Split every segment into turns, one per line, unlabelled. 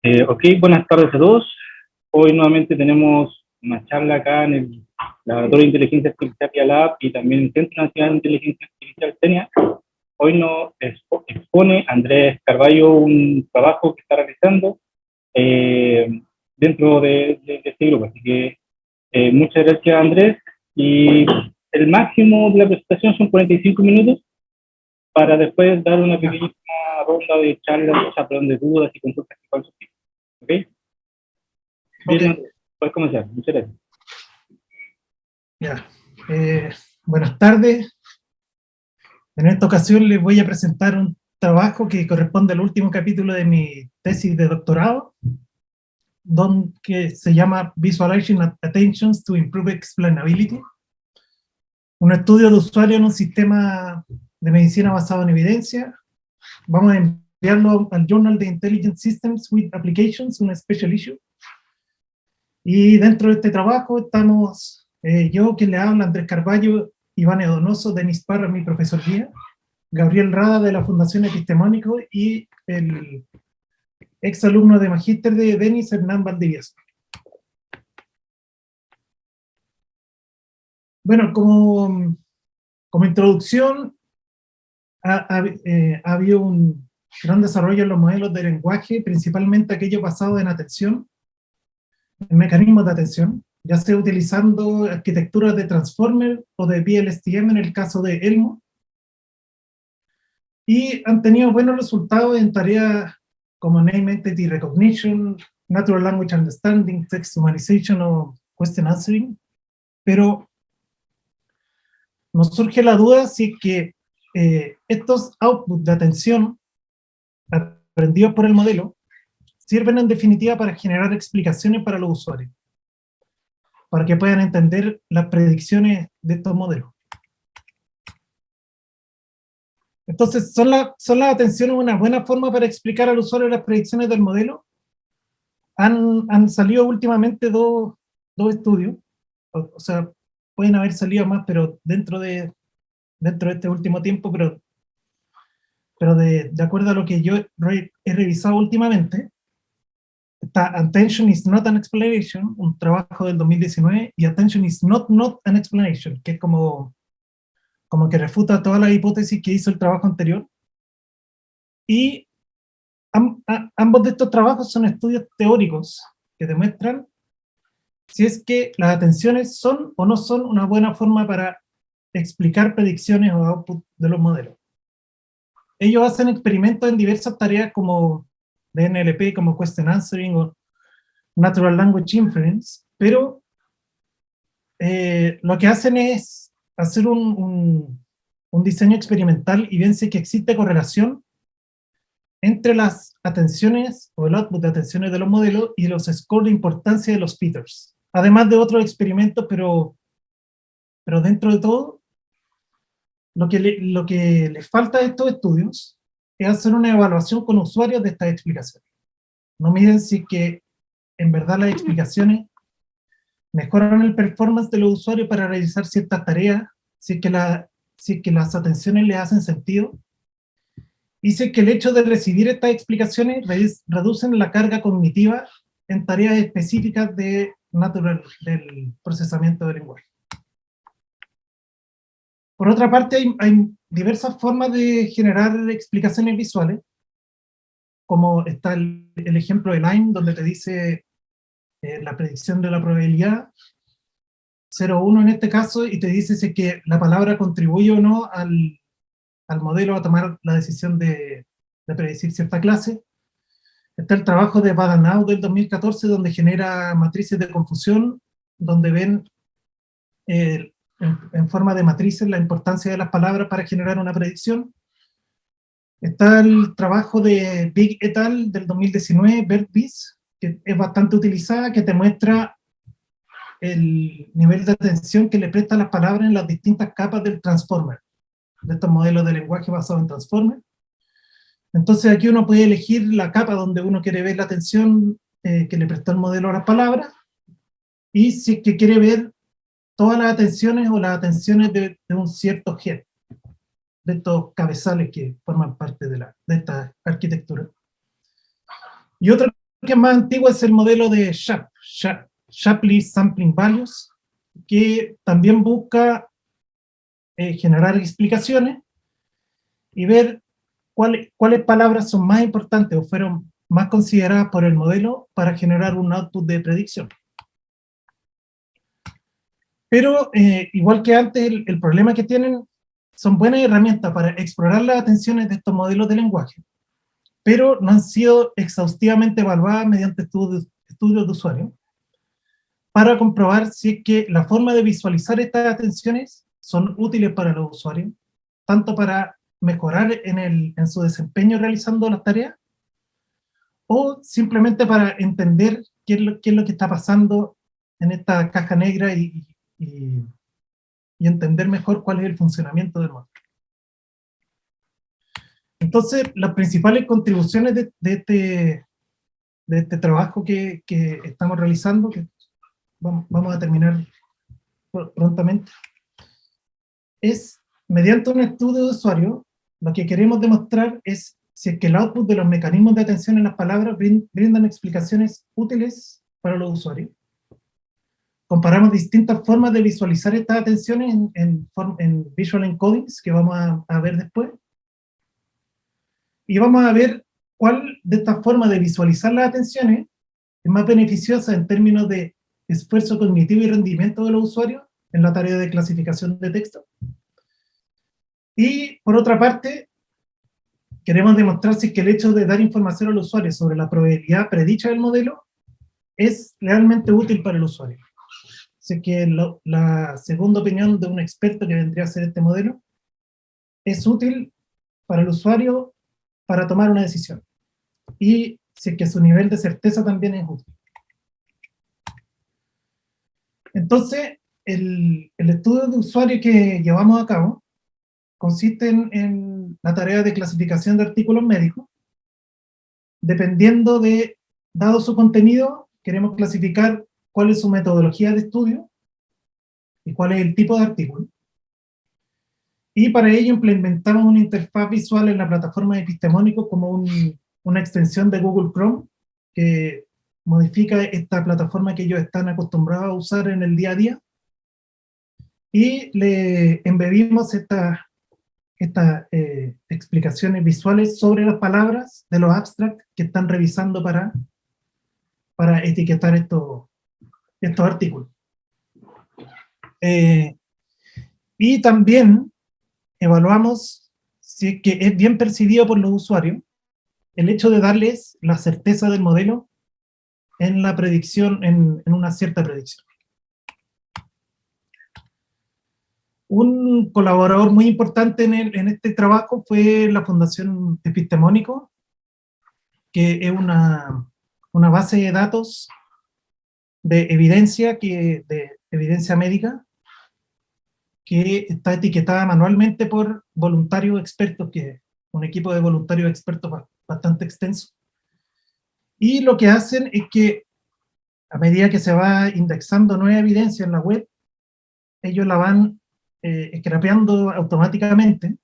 Ok, buenas tardes a todos. Hoy nuevamente tenemos una charla acá en el Laboratorio de Inteligencia Artificial PIALAB y también el Centro Nacional de Inteligencia Artificial TENIA. Hoy nos expone Andrés Carballo un trabajo que está realizando dentro de este grupo. Así que muchas gracias, Andrés. Y el máximo de la presentación son 45 minutos para después dar una pequeña ronda de charlas, o sea, perdón, de dudas y consultas que puedan surgir. ¿Ok? Bien,
Okay.
puedes comenzar. Muchas gracias.
Ya. Buenas tardes. En esta ocasión les voy a presentar un trabajo que corresponde al último capítulo de mi tesis de doctorado, que se llama Visualizing Attentions to Improve Explainability, un estudio de usuario en un sistema de medicina basado en evidencia. Vamos a enviarlo al Journal de Intelligent Systems with Applications, un special issue. Y dentro de este trabajo estamos yo, quien le habla, Andrés Carballo, Iván Donoso, Denis Parra, mi profesor guía, Gabriel Rada de la Fundación Epistemónico y el ex alumno de magíster de Denis, Hernán Valdivieso. Bueno, como introducción, ha habido un gran desarrollo en los modelos de lenguaje, principalmente aquellos basados en atención, en mecanismos de atención, ya sea utilizando arquitecturas de Transformer o de VLSTM en el caso de Elmo, y han tenido buenos resultados en tareas como Name Entity Recognition, Natural Language Understanding, Text Humanization o Question Answering, pero nos surge la duda si es que estos outputs de atención aprendidos por el modelo sirven en definitiva para generar explicaciones para los usuarios, para que puedan entender las predicciones de estos modelos. Entonces, ¿son las atenciones una buena forma para explicar al usuario las predicciones del modelo? Han salido últimamente dos estudios, o sea, pueden haber salido más, pero dentro de este último tiempo, pero de acuerdo a lo que yo he revisado últimamente, está Attention is not an explanation, un trabajo del 2019, y Attention is not an explanation, que es como que refuta toda la hipótesis que hizo el trabajo anterior. Y ambos de estos trabajos son estudios teóricos que demuestran si es que las atenciones son o no son una buena forma para explicar predicciones o output de los modelos. Ellos hacen experimentos en diversas tareas como de NLP, como Question Answering o Natural Language Inference, pero lo que hacen es hacer un diseño experimental y ven si que existe correlación entre las atenciones o el output de atenciones de los modelos y los scores de importancia de los features. Además de otros experimentos, pero dentro de todo, lo que les falta a estos estudios es hacer una evaluación con usuarios de estas explicaciones. No miden si que en verdad las explicaciones mejoran el performance de los usuarios para realizar ciertas tareas, si es que las atenciones les hacen sentido, y si es que el hecho de recibir estas explicaciones reducen la carga cognitiva en tareas específicas del procesamiento del lenguaje. Por otra parte, hay diversas formas de generar explicaciones visuales, como está el ejemplo de Lime, donde te dice la predicción de la probabilidad, 0,1 en este caso, y te dice si que la palabra contribuye o no al modelo a tomar la decisión de predecir cierta clase. Está el trabajo de Badanao del 2014, donde genera matrices de confusión, donde ven en forma de matrices la importancia de las palabras para generar una predicción. Está el trabajo de Big et al. Del 2019, BERT-BIS, que es bastante utilizada, que te muestra el nivel de atención que le prestan las palabras en las distintas capas del Transformer, de estos modelos de lenguaje basados en Transformer. Entonces aquí uno puede elegir la capa donde uno quiere ver la atención que le prestó el modelo a las palabras, y si es que quiere ver todas las atenciones o las atenciones de un cierto head, de estos cabezales que forman parte de esta arquitectura. Y otro que es más antiguo es el modelo de Shapley Sampling Values, que también busca generar explicaciones y ver cuáles palabras son más importantes o fueron más consideradas por el modelo para generar un output de predicción. Pero igual que antes, el problema que tienen son buenas herramientas para explorar las atenciones de estos modelos de lenguaje, pero no han sido exhaustivamente evaluadas mediante estudios de usuario para comprobar si es que la forma de visualizar estas atenciones son útiles para los usuarios, tanto para mejorar en su desempeño realizando las tareas, o simplemente para entender qué es lo que está pasando en esta caja negra y entender mejor cuál es el funcionamiento del modelo. Entonces, las principales contribuciones de este trabajo que estamos realizando, que vamos a terminar prontamente, es, mediante un estudio de usuario, lo que queremos demostrar es si es que el output de los mecanismos de atención en las palabras brindan explicaciones útiles para los usuarios. Comparamos distintas formas de visualizar estas atenciones en Visual Encodings, que vamos a ver después. Y vamos a ver cuál de estas formas de visualizar las atenciones es más beneficiosa en términos de esfuerzo cognitivo y rendimiento de los usuarios en la tarea de clasificación de texto. Y, por otra parte, queremos demostrar si es que el hecho de dar información al usuario sobre la probabilidad predicha del modelo es realmente útil para el usuario. Así que la segunda opinión de un experto que vendría a ser este modelo es útil para el usuario para tomar una decisión. Y si es que su nivel de certeza también es útil. Entonces, el estudio de usuario que llevamos a cabo consiste en la tarea de clasificación de artículos médicos. Dependiendo de, dado su contenido, queremos clasificar cuál es su metodología de estudio y cuál es el tipo de artículo. Y para ello implementamos una interfaz visual en la plataforma de Epistemónico como una extensión de Google Chrome que modifica esta plataforma que ellos están acostumbrados a usar en el día a día. Y le embebimos estas explicaciones visuales sobre las palabras de los abstracts que están revisando para etiquetar estos artículos. Y también evaluamos si es que es bien percibido por los usuarios el hecho de darles la certeza del modelo en la predicción, en una cierta predicción. Un colaborador muy importante en este trabajo fue la Fundación Epistemónico, que es una base de datos de evidencia, de evidencia médica, que está etiquetada manualmente por voluntarios expertos, que es un equipo de voluntarios expertos bastante extenso. Y lo que hacen es que, a medida que se va indexando nueva evidencia en la web, ellos la van scrapeando automáticamente,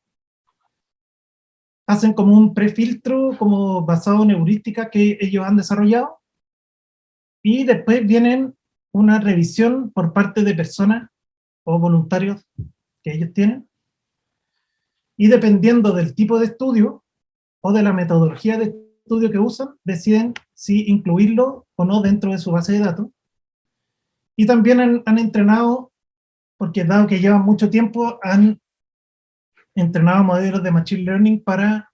hacen como un prefiltro como basado en heurística que ellos han desarrollado, y después vienen una revisión por parte de personas o voluntarios que ellos tienen, y dependiendo del tipo de estudio o de la metodología de estudio que usan, deciden si incluirlo o no dentro de su base de datos. Y también han entrenado, porque dado que llevan mucho tiempo, han entrenado modelos de Machine Learning para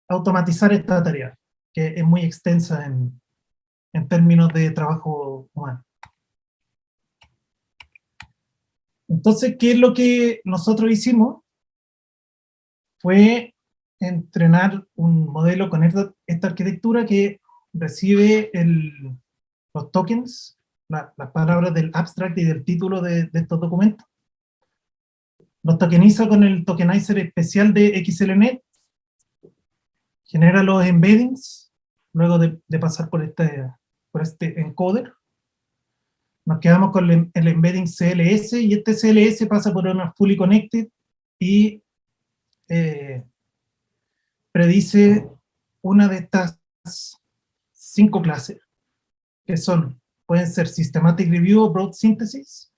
automatizar esta tarea, que es muy extensa en términos de trabajo humano. Entonces, ¿qué es lo que nosotros hicimos? Fue entrenar un modelo con esta arquitectura que recibe los tokens, las palabras del abstract y del título de estos documentos. Los tokeniza con el tokenizer especial de XLNet, genera los embeddings, luego de pasar por este encoder. Nos quedamos con el embedding CLS, y este CLS pasa por una fully connected y predice una de estas 5 clases, que pueden ser Systematic Review o Broad Synthesis,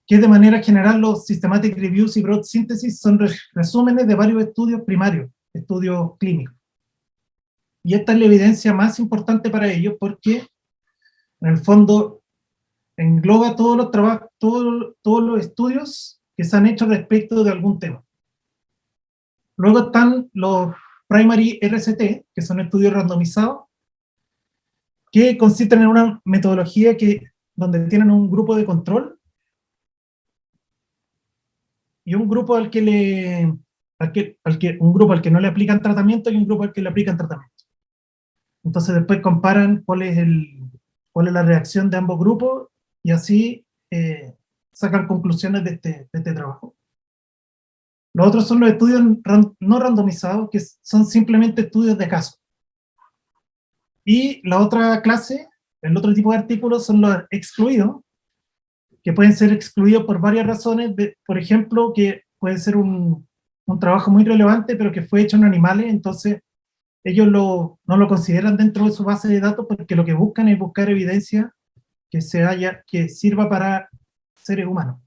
que de manera general los Systematic Reviews y Broad Synthesis son resúmenes de varios estudios primarios, estudios clínicos. Y esta es la evidencia más importante para ello, porque en el fondo engloba todos los trabajos, todos los estudios que se han hecho respecto de algún tema. Luego están los Primary RCT, que son estudios randomizados, que consisten en una metodología donde tienen un grupo de control y un grupo al que no le aplican tratamiento y un grupo al que le aplican tratamiento. Entonces después comparan cuál es la reacción de ambos grupos y así sacan conclusiones de este trabajo. Los otros son los estudios no randomizados, que son simplemente estudios de caso. Y la otra clase, el otro tipo de artículos son los excluidos, que pueden ser excluidos por varias razones, por ejemplo, que puede ser un trabajo muy relevante, pero que fue hecho en animales, entonces ellos no lo consideran dentro de su base de datos porque lo que buscan es buscar evidencia que sirva para seres humanos.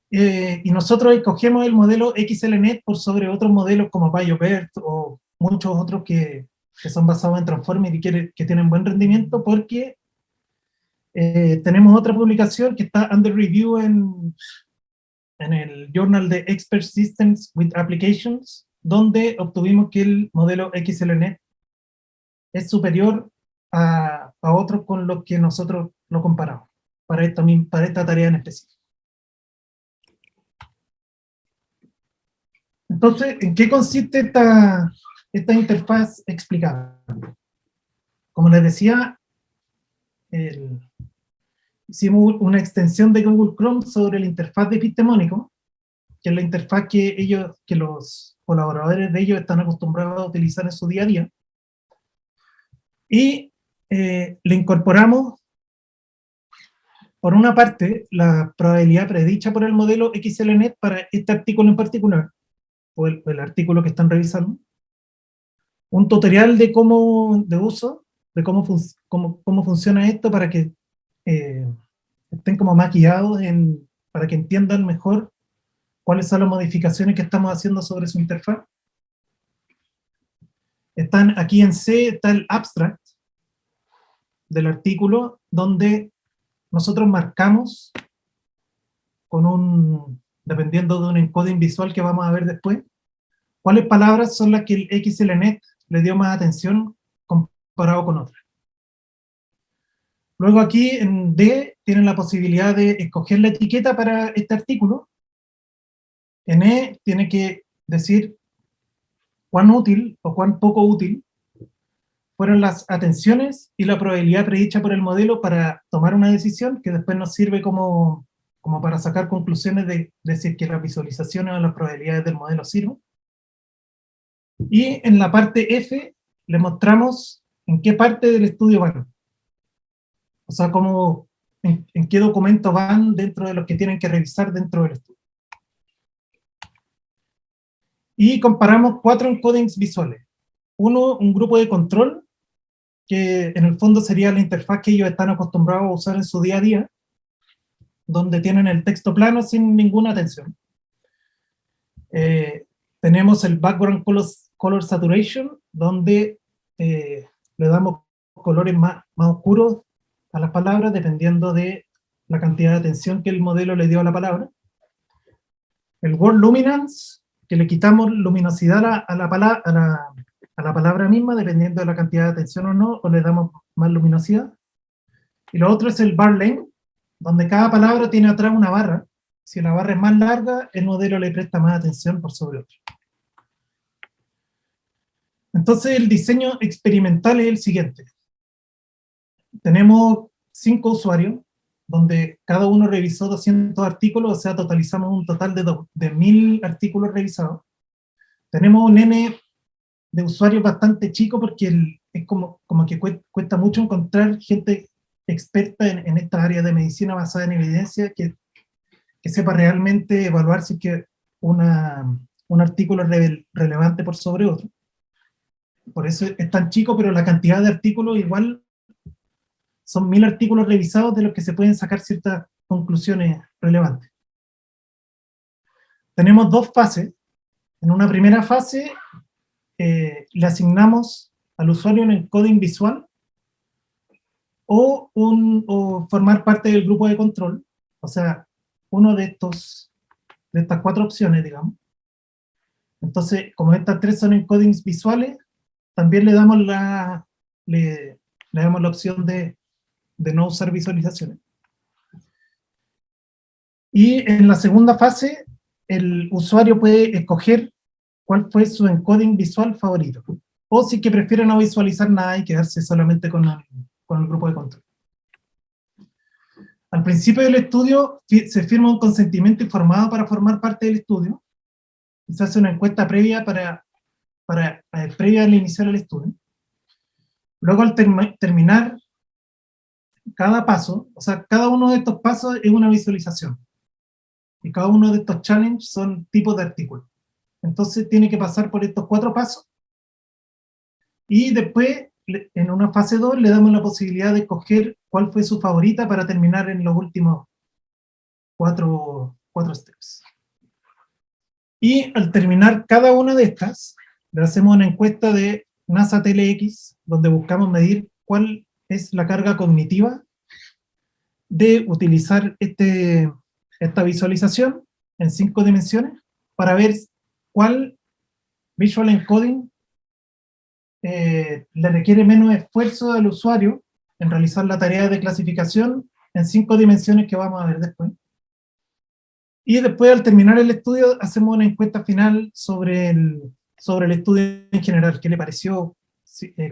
Y nosotros escogemos el modelo XLNet por sobre otros modelos como BioBERT o muchos otros que son basados en Transformer y que tienen buen rendimiento, porque tenemos otra publicación que está under review en el Journal de Expert Systems with Applications, donde obtuvimos que el modelo XLNet es superior a otros con los que nosotros lo comparamos, para esta tarea en específico. Entonces, ¿en qué consiste esta interfaz explicada? Como les decía, hicimos una extensión de Google Chrome sobre la interfaz de epistemónico, que es la interfaz que los colaboradores de ellos están acostumbrados a utilizar en su día a día. Y le incorporamos, por una parte, la probabilidad predicha por el modelo XLNet para este artículo en particular, o el artículo que están revisando, un tutorial de uso, de cómo funciona esto para que estén como más guiados para que entiendan mejor cuáles son las modificaciones que estamos haciendo sobre su interfaz. Aquí en C está el abstract del artículo, donde nosotros marcamos dependiendo de un encoding visual que vamos a ver después, cuáles palabras son las que el XLNet le dio más atención comparado con otras. Luego aquí en D tienen la posibilidad de escoger la etiqueta para este artículo. En E tiene que decir cuán útil o cuán poco útil fueron las atenciones y la probabilidad predicha por el modelo para tomar una decisión que después nos sirve como para sacar conclusiones de si es que las visualizaciones o las probabilidades del modelo sirven. Y en la parte F le mostramos en qué parte del estudio van. O sea, en qué documento van dentro de los que tienen que revisar dentro del estudio. Y comparamos 4 encodings visuales. Uno, un grupo de control, que en el fondo sería la interfaz que ellos están acostumbrados a usar en su día a día, donde tienen el texto plano sin ninguna atención. Tenemos el background color saturation, donde le damos colores más oscuros a las palabras, dependiendo de la cantidad de atención que el modelo le dio a la palabra. El word luminance, que le quitamos luminosidad a la palabra misma, dependiendo de la cantidad de atención o le damos más luminosidad. Y lo otro es el bar length, donde cada palabra tiene atrás una barra. Si la barra es más larga, el modelo le presta más atención por sobre otro. Entonces el diseño experimental es el siguiente. Tenemos 5 usuarios, donde cada uno revisó 200 artículos, o sea, totalizamos un total de 1000 artículos revisados. Tenemos un N de usuarios bastante chico, porque es como que cuesta mucho encontrar gente experta en esta área de medicina basada en evidencia que sepa realmente evaluar si es que un artículo es relevante por sobre otro. Por eso es tan chico, pero la cantidad de artículos igual son 1000 artículos revisados de los que se pueden sacar ciertas conclusiones relevantes. Tenemos dos fases. En una primera fase le asignamos al usuario un encoding visual o formar parte del grupo de control, o sea, uno de estas 4 opciones, digamos. Entonces, como estas 3 son encodings visuales, también le damos le damos la opción de no usar visualizaciones. Y en la segunda fase, el usuario puede escoger cuál fue su encoding visual favorito, o si que prefiere no visualizar nada y quedarse solamente con el grupo de control. Al principio del estudio se firma un consentimiento informado para formar parte del estudio, y se hace una encuesta previa previa al iniciar el estudio. Luego, al terminar cada paso, o sea, cada uno de estos pasos es una visualización, y cada uno de estos challenges son tipos de artículos. Entonces tiene que pasar por estos 4 pasos, y después, en una fase 2, le damos la posibilidad de escoger cuál fue su favorita para terminar en los últimos 4 steps. Y al terminar cada una de estas, le hacemos una encuesta de NASA TLX, donde buscamos medir cuál es la carga cognitiva de utilizar esta visualización en 5 dimensiones para ver cuál visual encoding le requiere menos esfuerzo al usuario en realizar la tarea de clasificación en 5 dimensiones que vamos a ver después. Y después, al terminar el estudio, hacemos una encuesta final sobre el estudio en general. ¿Qué le pareció?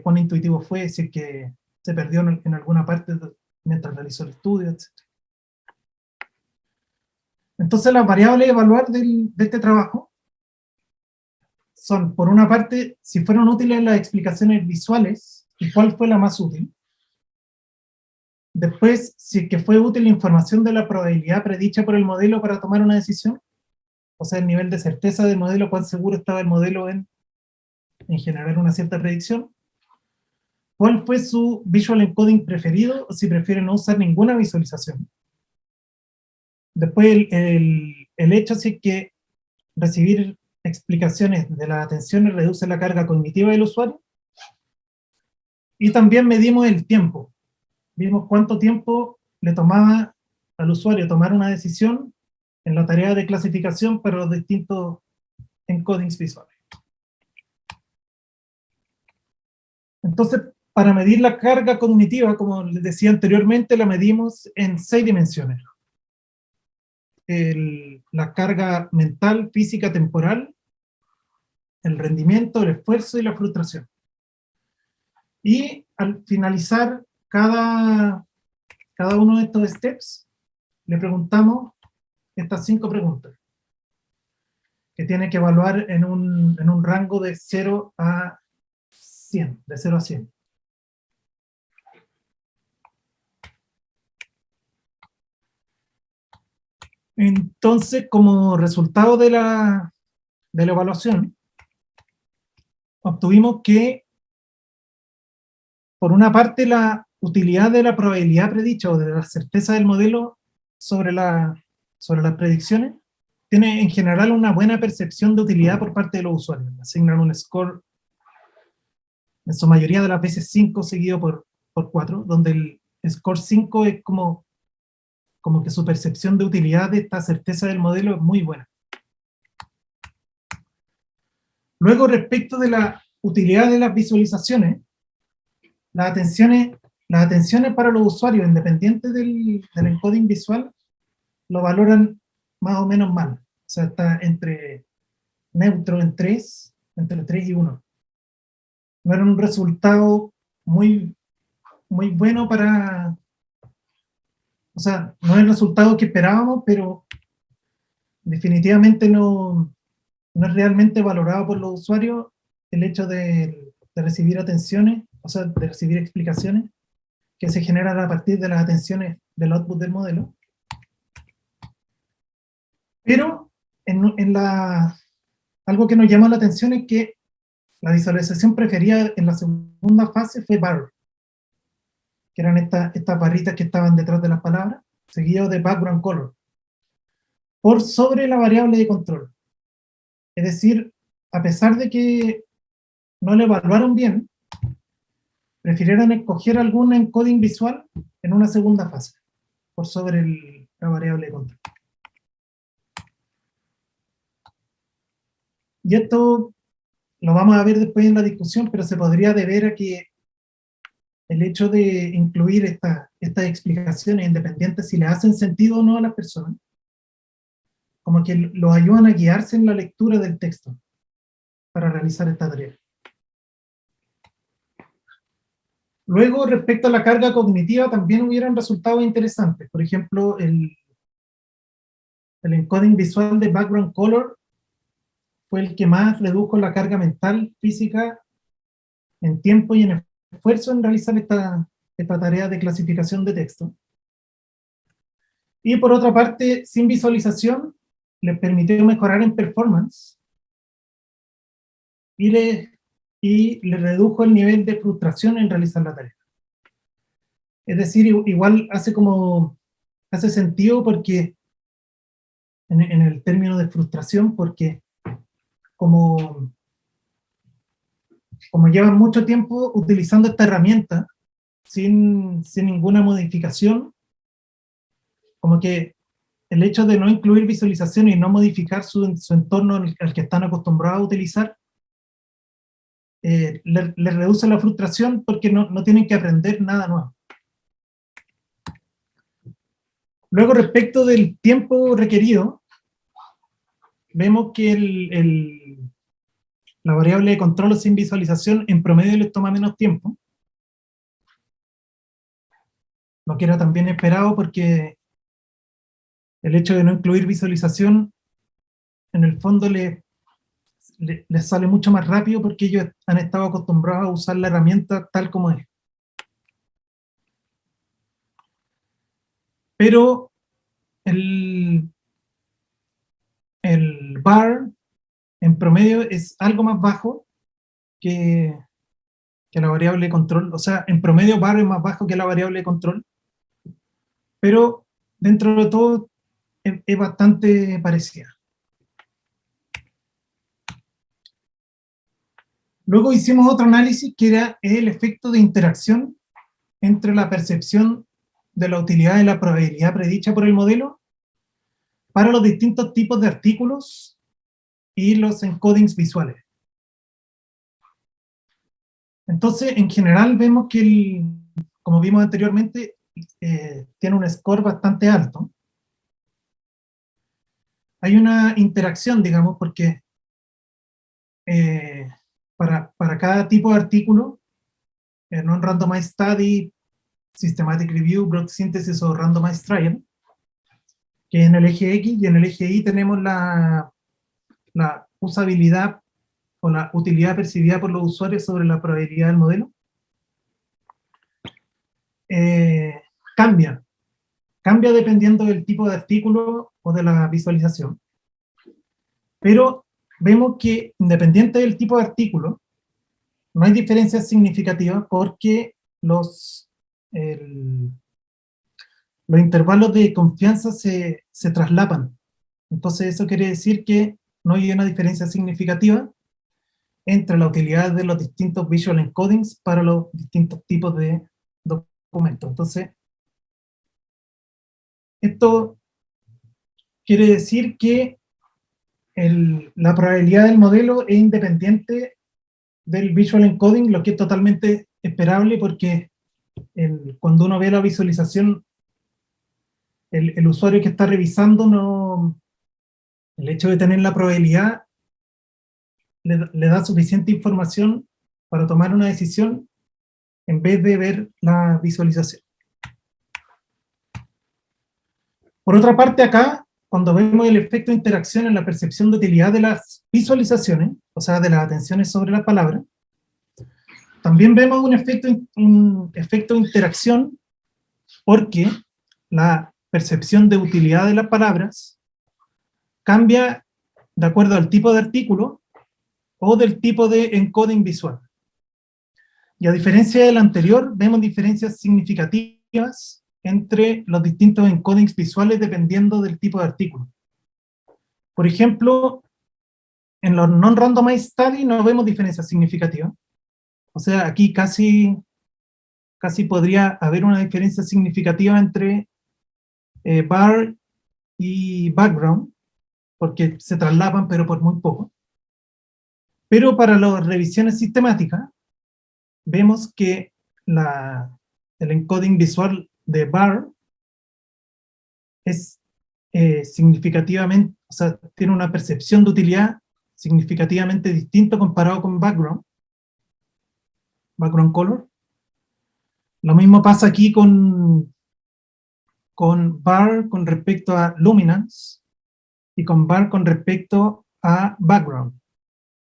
¿Cuán intuitivo fue? Si es que se perdió en alguna parte mientras realizó el estudio, etc. Entonces, las variables a evaluar de este trabajo son, por una parte, si fueron útiles las explicaciones visuales y cuál fue la más útil. Después, si es que fue útil la información de la probabilidad predicha por el modelo para tomar una decisión, o sea, el nivel de certeza del modelo, cuán seguro estaba el modelo en generar una cierta predicción. ¿Cuál fue su visual encoding preferido, o si prefieren no usar ninguna visualización? Después, el hecho si es que recibir explicaciones de las atenciones reduce la carga cognitiva del usuario. Y también medimos el tiempo. Vimos cuánto tiempo le tomaba al usuario tomar una decisión en la tarea de clasificación para los distintos encodings visuales. Entonces, para medir la carga cognitiva, como les decía anteriormente, la medimos en 6 dimensiones. La carga mental, física, temporal, el rendimiento, el esfuerzo y la frustración. Y al finalizar cada uno de estos steps, le preguntamos estas 5 preguntas, que tiene que evaluar en un rango de 0 a 100, de 0 a 100. Entonces, como resultado de la evaluación, obtuvimos que, por una parte, la utilidad de la probabilidad predicha o de la certeza del modelo sobre las predicciones tiene en general una buena percepción de utilidad por parte de los usuarios. Asignan un score, en su mayoría de las veces 5 seguido por 4, donde el score 5 es como que su percepción de utilidad de esta certeza del modelo es muy buena. Luego, respecto de la utilidad de las visualizaciones, las atenciones para los usuarios, independientes del encoding visual, lo valoran más o menos mal. O sea, está entre neutro en 3, entre 3 y 1. No era un resultado muy, muy bueno para... O sea, no es el resultado que esperábamos, pero definitivamente no es realmente valorado por los usuarios el hecho de recibir atenciones, o sea, de recibir explicaciones que se generan a partir de las atenciones del output del modelo. Pero algo que nos llama la atención es que La visualización preferida en la segunda fase fue bar, que eran estas barritas que estaban detrás de las palabras, seguido de background color, por sobre la variable de control. Es decir, a pesar de que no le evaluaron bien, prefirieron escoger algún encoding visual en una segunda fase, por sobre la variable de control. Y esto lo vamos a ver después en la discusión, pero se podría deber a que el hecho de incluir estas explicaciones independientes, si le hacen sentido o no a las personas, como que los ayudan a guiarse en la lectura del texto para realizar esta tarea. Luego, respecto a la carga cognitiva, también hubieran resultados interesantes. Por ejemplo, el encoding visual de background color fue el que más redujo la carga mental, física, en tiempo y en esfuerzo en realizar esta tarea de clasificación de texto. Y por otra parte, sin visualización, les permitió mejorar en performance y le redujo el nivel de frustración en realizar la tarea. Es decir, igual hace sentido porque, en el término de frustración, porque como llevan mucho tiempo utilizando esta herramienta sin ninguna modificación, como que el hecho de no incluir visualización y no modificar su entorno al que están acostumbrados a utilizar, le reduce la frustración porque no tienen que aprender nada nuevo. Luego, respecto del tiempo requerido, vemos que la variable de control sin visualización en promedio les toma menos tiempo, lo que era también esperado porque el hecho de no incluir visualización en el fondo les sale mucho más rápido porque ellos han estado acostumbrados a usar la herramienta tal como es. Pero el bar en promedio es algo más bajo que la variable de control. O sea, en promedio bar es más bajo que la variable de control, pero dentro de todo es bastante parecida. Luego hicimos otro análisis que era el efecto de interacción entre la percepción de la utilidad y la probabilidad predicha por el modelo para los distintos tipos de artículos y los encodings visuales. Entonces, en general vemos que, como vimos anteriormente, tiene un score bastante alto. Hay una interacción, digamos, porque para cada tipo de artículo, non-randomized study, systematic review, broad synthesis o randomized trial, que en el eje X, y en el eje Y tenemos la usabilidad o la utilidad percibida por los usuarios sobre la probabilidad del modelo, cambia dependiendo del tipo de artículo o de la visualización. Pero vemos que, independiente del tipo de artículo, no hay diferencias significativas porque los intervalos de confianza se traslapan. Entonces eso quiere decir que no hay una diferencia significativa entre la utilidad de los distintos visual encodings para los distintos tipos de documentos. Entonces, esto quiere decir que la probabilidad del modelo es independiente del visual encoding, lo que es totalmente esperable porque cuando uno ve la visualización, el usuario que está revisando, el hecho de tener la probabilidad le da suficiente información para tomar una decisión en vez de ver la visualización. Por otra parte, acá, cuando vemos el efecto de interacción en la percepción de utilidad de las visualizaciones, o sea, de las atenciones sobre la palabra, también vemos un efecto de interacción porque la percepción de utilidad de las palabras cambia de acuerdo al tipo de artículo o del tipo de encoding visual. Y a diferencia del anterior, vemos diferencias significativas entre los distintos encodings visuales dependiendo del tipo de artículo. Por ejemplo, en los non-randomized studies no vemos diferencias significativas. O sea, aquí casi podría haber una diferencia significativa entre bar y background, porque se traslapan, pero por muy poco. Pero para las revisiones sistemáticas, vemos que el encoding visual de bar es significativamente, o sea, tiene una percepción de utilidad significativamente distinta comparado con background color. Lo mismo pasa aquí con bar con respecto a luminance y con bar con respecto a background.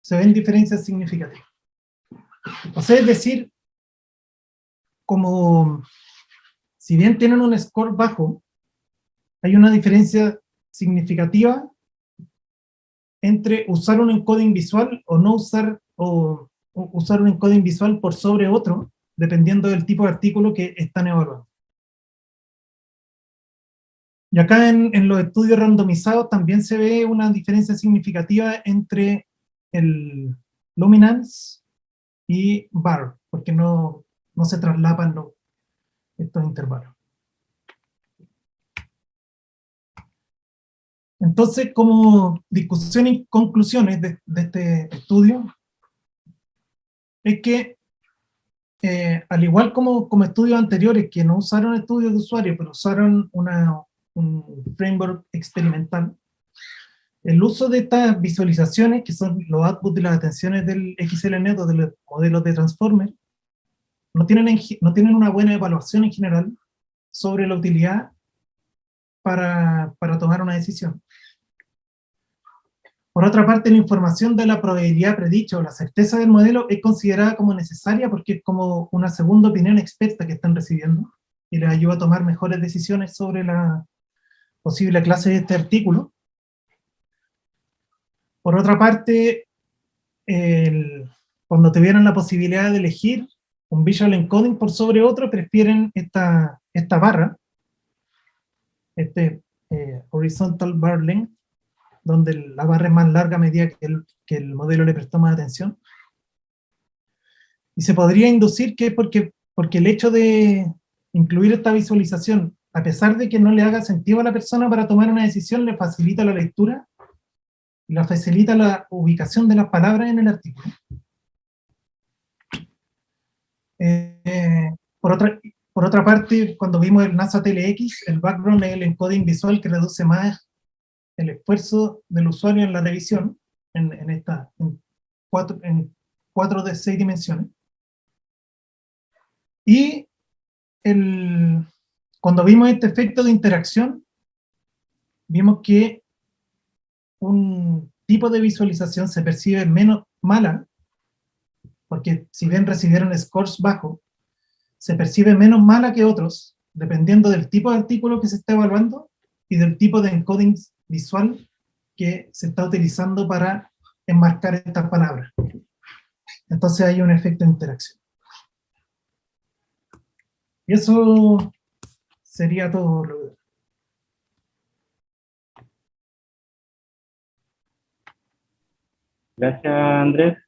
Se ven diferencias significativas. O sea, es decir, como si bien tienen un score bajo, hay una diferencia significativa entre usar un encoding visual o no usar, o usar un encoding visual por sobre otro, dependiendo del tipo de artículo que están evaluando. Y acá en los estudios randomizados también se ve una diferencia significativa entre el luminance y bar, porque no se traslapan estos intervalos. Entonces, como discusión y conclusiones de este estudio, es que, al igual como estudios anteriores que no usaron estudios de usuario, pero usaron un framework experimental, el uso de estas visualizaciones, que son los outputs de las atenciones del XLNet o de los modelos de Transformer, no tienen una buena evaluación en general sobre la utilidad para tomar una decisión. Por otra parte, la información de la probabilidad predicha o la certeza del modelo es considerada como necesaria porque es como una segunda opinión experta que están recibiendo y les ayuda a tomar mejores decisiones sobre la posible clase de este artículo. Por otra parte, cuando tuvieron la posibilidad de elegir un visual encoding por sobre otro, prefieren esta barra, horizontal bar length, donde la barra es más larga a medida que el modelo le prestó más atención. Y se podría inducir que porque el hecho de incluir esta visualización, a pesar de que no le haga sentido a la persona para tomar una decisión, le facilita la lectura y le facilita la ubicación de las palabras en el artículo. Por otra parte, cuando vimos el NASA TLX, el background es el encoding visual que reduce más el esfuerzo del usuario en la revisión, en 4 de 6 dimensiones. Y cuando vimos este efecto de interacción, vimos que un tipo de visualización se percibe menos mala, porque si bien recibieron scores bajos, se percibe menos mala que otros, dependiendo del tipo de artículo que se está evaluando y del tipo de encoding visual que se está utilizando para enmarcar estas palabras. Entonces hay un efecto de interacción. Y eso sería todo.
Gracias, Andrés.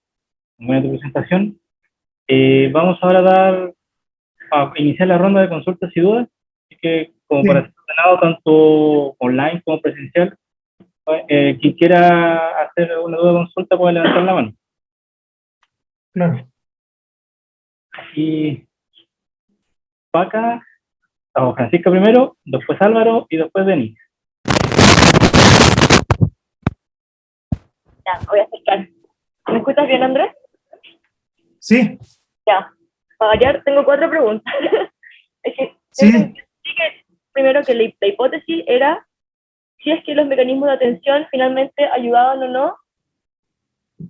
Buena tu presentación. Vamos ahora a iniciar la ronda de consultas y dudas. Así que, como para ser ordenado tanto online como presencial, quien quiera hacer una duda o consulta puede levantar la mano.
Claro.
Y Paca, o Francisca primero, después Álvaro y después Denis.
Ya, voy a acercar. ¿Me escuchas bien, Andrés?
Sí.
Ya. Para variar, tengo 4 preguntas. Es que
Sí.
Primero que la hipótesis era si es que los mecanismos de atención finalmente ayudaban o no.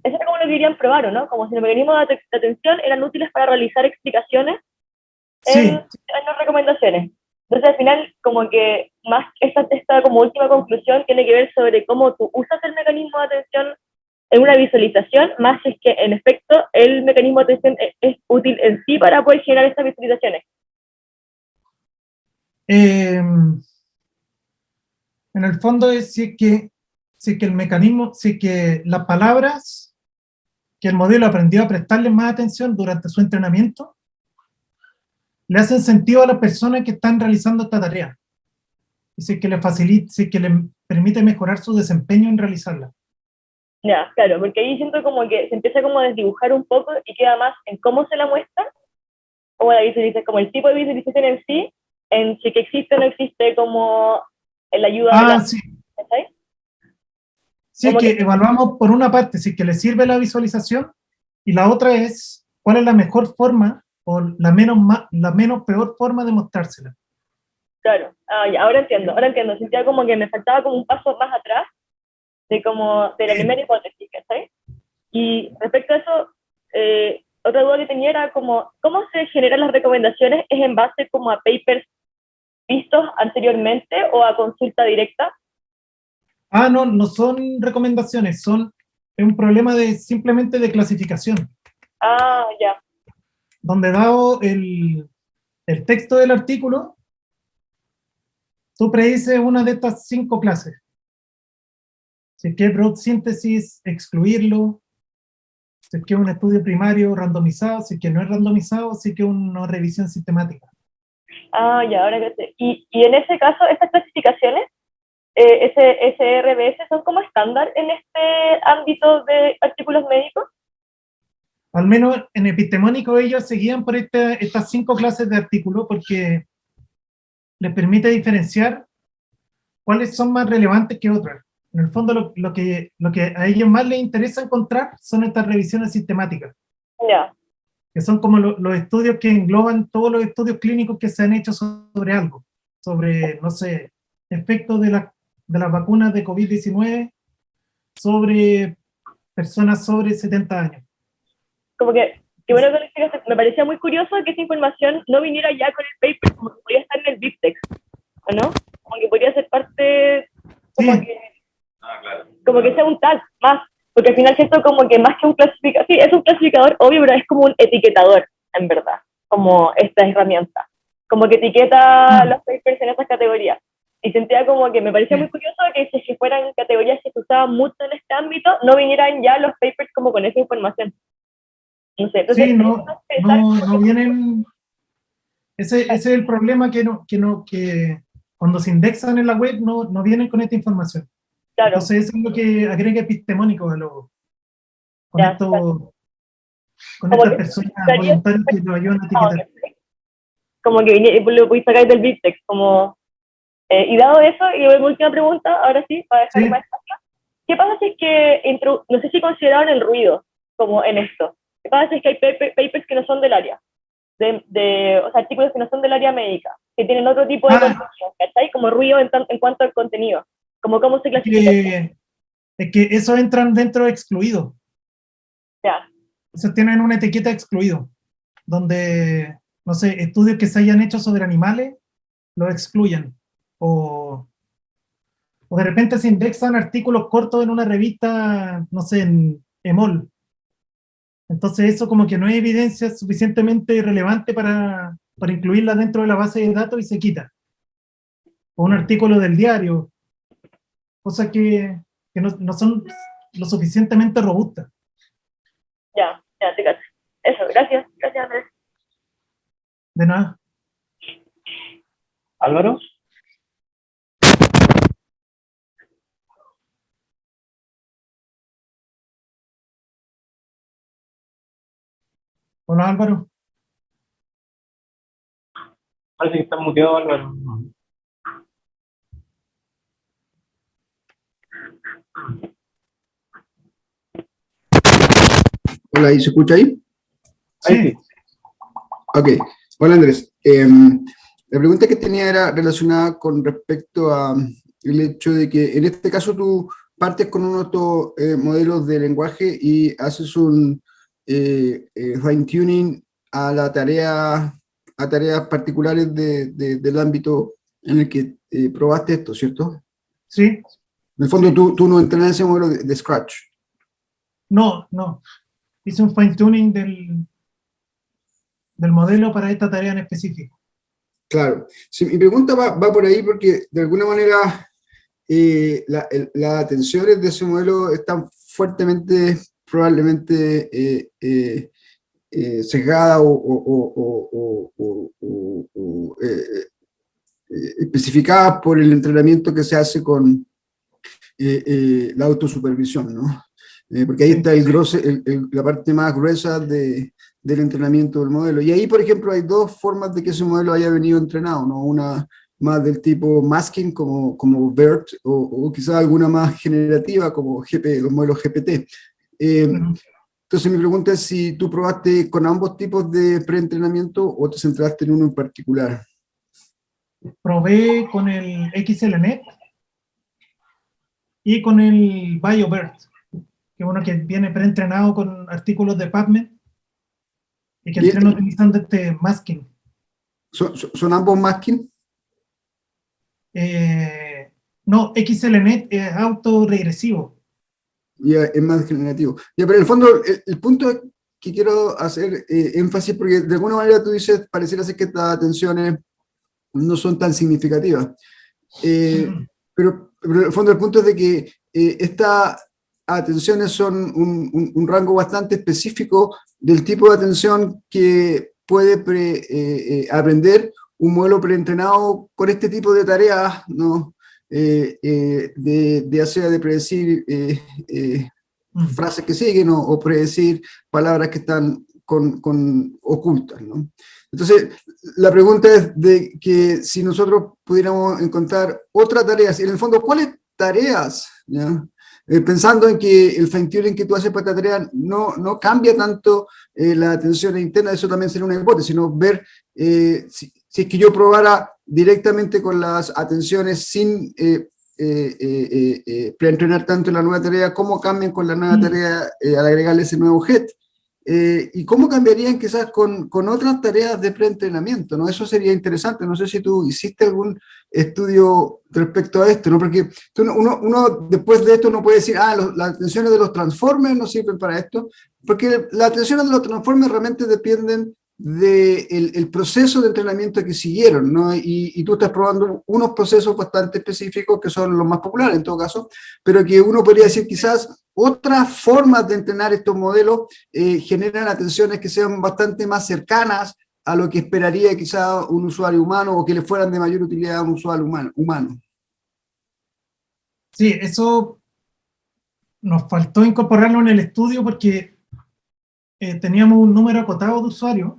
Eso era como lo que querían probar, ¿o no? Como si los mecanismos de atención eran útiles para realizar explicaciones en las recomendaciones. Entonces, al final, como que más esta como última conclusión tiene que ver sobre cómo tú usas el mecanismo de atención en una visualización, más si es que en efecto el mecanismo de atención es útil en sí para poder generar estas visualizaciones.
En el fondo es si es que el mecanismo, si es que las palabras que el modelo aprendió a prestarle más atención durante su entrenamiento, le hacen sentido a las personas que están realizando esta tarea. Y si es que le facilita, si es que le permite mejorar su desempeño en realizarla.
Ya, claro, porque ahí siento como que se empieza como a desdibujar un poco y queda más en cómo se la muestra, como la visualización, como el tipo de visualización en sí, en si que existe o no existe, como la ayuda de la...
Sí.
¿Sabes?
Sí, es
Como
que
que-
evaluamos por una parte si es que le sirve la visualización y la otra es cuál es la mejor forma o la menos peor forma de mostrársela.
Claro, ya, ahora entiendo, sentía como que me faltaba como un paso más atrás de la primera hipótesis, ¿cachai? Y respecto a eso, otra duda que tenía era como, ¿cómo se generan las recomendaciones? ¿Es en base como a papers vistos anteriormente o a consulta directa?
No, no son recomendaciones, es un problema simplemente de clasificación,
Ah, ya,
donde dado el texto del artículo, tú predices una de estas 5 clases. Si es que es broad synthesis, excluirlo. Si es que es un estudio primario randomizado, si es que no es randomizado, si es que es una revisión sistemática.
ya, ahora que sé. Y en ese caso, estas clasificaciones, SRBS, son como estándar en este ámbito de artículos médicos.
Al menos en epistemónico ellos seguían por estas 5 clases de artículos porque les permite diferenciar cuáles son más relevantes que otras. En el fondo lo que a ellos más les interesa encontrar son estas revisiones sistemáticas,
Ya,
que son como los estudios que engloban todos los estudios clínicos que se han hecho sobre algo, sobre, no sé, efectos de las vacunas de COVID-19 sobre personas sobre 70 años.
como que bueno que lo explicaste, me parecía muy curioso que esa información no viniera ya con el paper, como que podía estar en el BibTeX, ¿o no? Como que podría ser parte, como
Sí,
que, como que sea un tag más, porque al final siento como que más que un clasificador, sí, es un clasificador, obvio, pero es como un etiquetador, en verdad, como esta herramienta, como que etiqueta los papers en esas categorías. Y sentía como que me parecía muy curioso que si fueran categorías que se usaban mucho en este ámbito, no vinieran ya los papers como con esa información. No sé, entonces,
sí, no
que,
vienen. Ese es el problema que cuando se indexan en la web no vienen con esta información.
claro,
Entonces eso es lo que agrega epistemónico con
ya,
con
como
estas
que
personas
daría
voluntarias que lo ayudan a etiquetar.
como que lo voy a sacar del BibTeX, como, y dado eso, y mi última pregunta, ahora sí, para dejar
Sí,
más espacio, ¿qué pasa si es que, no sé si consideraron el ruido como en esto? ¿Qué pasa si es que hay papers que no son del área? O sea, artículos que no son del área médica, que tienen otro tipo de
ah,
contenido, ¿cachai? Como ruido en cuanto al contenido, como cómo se clasifica.
es que esos entran dentro de excluido.
Ya,
Esos tienen una etiqueta excluido, donde, no sé, estudios que se hayan hecho sobre animales los excluyen. O de repente se indexan artículos cortos en una revista, no sé, en EMOL. Entonces eso como que no es evidencia suficientemente relevante para incluirla dentro de la base de datos y se quita. O un artículo del diario, cosas que no son lo suficientemente robustas.
ya, te cacho. Eso, gracias Andrés.
De nada.
Álvaro.
Hola Álvaro.
Parece que está muteado, Álvaro.
Hola, ¿y se escucha ahí?
Ahí
Sí,
sí.
Ok. Hola, Andrés. La pregunta que tenía era relacionada con respecto a el hecho de que en este caso tú partes con unos modelos de lenguaje y haces un fine-tuning a a tareas particulares del ámbito en el que probaste esto, ¿cierto?
sí,
En el fondo tú no entrenas ese modelo de Scratch.
No, no. Hice un fine tuning del modelo para esta tarea en específico.
Claro. Sí, mi pregunta va por ahí porque de alguna manera las atenciones de ese modelo están fuertemente, probablemente, sesgadas especificadas por el entrenamiento que se hace con la autosupervisión, ¿no? Porque ahí está la parte más gruesa del entrenamiento del modelo. Y ahí, por ejemplo, hay dos formas de que ese modelo haya venido entrenado, ¿no? Una más del tipo masking, como BERT, o quizás alguna más generativa, como los modelos GPT. Entonces mi pregunta es si tú probaste con ambos tipos de preentrenamiento o te centraste en uno en particular.
Probé con el XLNet y con el BioBERT, que es uno que viene preentrenado con artículos de PubMed y que entreno utilizando este masking.
¿Son ambos masking?
No, XLNet es autorregresivo.
Ya, es más generativo. Ya, pero en el fondo, el punto que quiero hacer énfasis, porque de alguna manera tú dices, pareciera ser que estas atenciones no son tan significativas. Pero en el fondo el punto es de que estas atenciones son un rango bastante específico del tipo de atención que puede aprender un modelo preentrenado con este tipo de tareas, ¿no? Ya sea de predecir frases que siguen o predecir palabras que están ocultas, ¿no? Entonces, la pregunta es de que si nosotros pudiéramos encontrar otras tareas, y en el fondo, ¿cuáles tareas? ¿Ya? Pensando en que el fine-tuning que tú haces para esta tarea no cambia tanto la atención interna, eso también sería una hipótesis, sino ver si es que yo probara directamente con las atenciones sin preentrenar tanto en la nueva tarea, cómo cambian con la nueva tarea al agregarle ese nuevo head. Y cómo cambiarían quizás con otras tareas de preentrenamiento, ¿no? Eso sería interesante. No sé si tú hiciste algún estudio respecto a esto, ¿no? Porque uno después de esto no puede decir, las atenciones de los transformers no sirven para esto, porque las atenciones de los transformers realmente dependen del proceso de entrenamiento que siguieron, ¿no? Y tú estás probando unos procesos bastante específicos que son los más populares en todo caso, pero que uno podría decir quizás otras formas de entrenar estos modelos generan atenciones que sean bastante más cercanas a lo que esperaría quizás un usuario humano o que le fueran de mayor utilidad a un usuario humano.
Sí, eso nos faltó incorporarlo en el estudio porque teníamos un número acotado de usuarios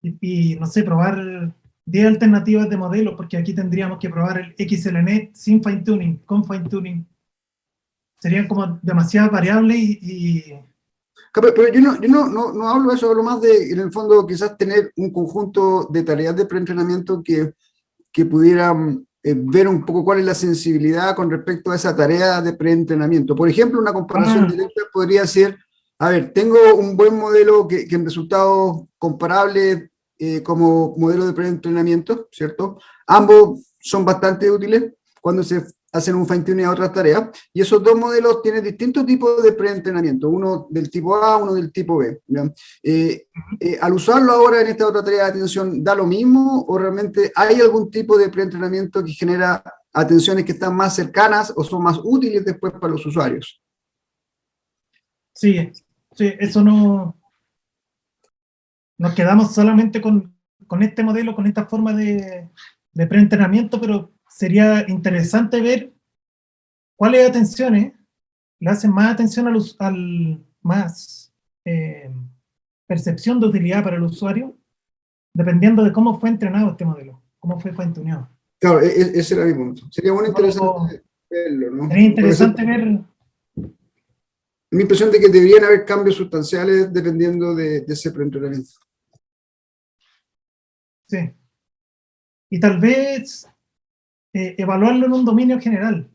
y no sé, probar 10 alternativas de modelos, porque aquí tendríamos que probar el XLNet sin fine-tuning, con fine-tuning. Serían como demasiadas variables
Pero yo no hablo de eso, hablo más de, en el fondo, quizás tener un conjunto de tareas de preentrenamiento que pudieran ver un poco cuál es la sensibilidad con respecto a esa tarea de preentrenamiento. Por ejemplo, una comparación directa podría ser, a ver, tengo un buen modelo que en resultados comparables como modelo de preentrenamiento, ¿cierto? Ambos son bastante útiles cuando se hacen un fine-tuning a otras tareas, y esos dos modelos tienen distintos tipos de preentrenamiento, uno del tipo A, uno del tipo B. Al usarlo ahora en esta otra tarea de atención, ¿da lo mismo o realmente hay algún tipo de preentrenamiento que genera atenciones que están más cercanas o son más útiles después para los usuarios?
Sí, eso no... Nos quedamos solamente con este modelo, con esta forma de preentrenamiento, pero sería interesante ver cuáles atenciones le hacen más atención al más percepción de utilidad para el usuario, dependiendo de cómo fue entrenado este modelo, cómo fue fine-tuneado.
Claro, ese era mi punto. Sería muy interesante verlo, ¿no?
Sería interesante ver...
Mi impresión de que deberían haber cambios sustanciales dependiendo de ese preentrenamiento.
Sí. Y tal vez evaluarlo en un dominio general.